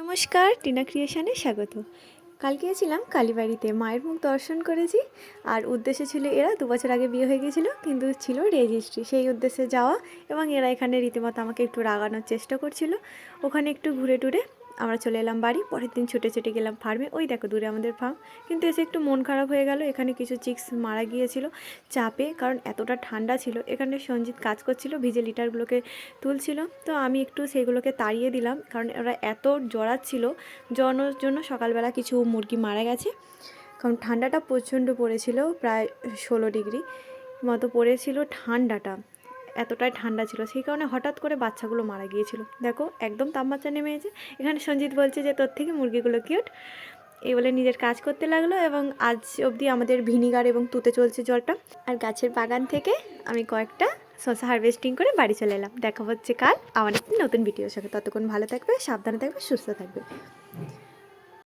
নমস্কার, টিনা ক্রিয়েশনে স্বাগত। কাল গিয়েছিলাম কালীবাড়িতে, মায়ের মুখ দর্শন করেছি। আর উদ্দেশ্য ছিল, এরা 2 বছর আগে বিয়ে হয়ে গিয়েছিল, কিন্তু ছিল রেজিস্ট্রি, সেই উদ্দেশ্যে যাওয়া। এবং এরা এখানে রীতিমতো আমাকে একটু রাগানোর চেষ্টা করছিল। ওখানে একটু ঘুরে টুরে আমরা চলে এলাম বাড়ি। পরের দিন ছুটে ছুটে গেলাম ফার্মে। ওই দেখো দূরে আমাদের ফার্ম। কিন্তু এসে একটু মন খারাপ হয়ে গেল, এখানে কিছু চিক্স মারা গিয়েছিল চাপে, কারণ এতটা ঠান্ডা ছিল। এখানে সঞ্জিত কাজ করছিল, ভিজে লিটারগুলোকে তুলছিল। তো আমি একটু সেগুলোকে তাড়িয়ে দিলাম, কারণ ওরা এত জড়াচ্ছিল। জড়ানোর জন্য সকালবেলা কিছু মুরগি মারা গেছে, কারণ ঠান্ডাটা প্রচণ্ড পড়েছিল, প্রায় 16 ডিগ্রি মতো পড়েছিল ঠান্ডাটা। এতটাই ঠান্ডা ছিল, সেই কারণে হঠাৎ করে বাচ্চাগুলো মারা গিয়েছিল। দেখো একদম তাপমাত্রা নেমে গেছে। এখানে সঞ্জিত বলছে যে তোর থেকে মুরগিগুলো কিউট, এই বলে নিজের কাজ করতে লাগলো। এবং আজ অবধি আমাদের ভিনিগার এবং তুতে চলছে জলটা। আর গাছের বাগান থেকে আমি কয়েকটা শসা হারভেস্টিং করে বাড়ি চলে এলাম। দেখা হচ্ছে কাল আমার একটি নতুন ভিডিওর সাথে। ততক্ষণ ভালো থাকবে, সাবধানে থাকবে, সুস্থ থাকবে।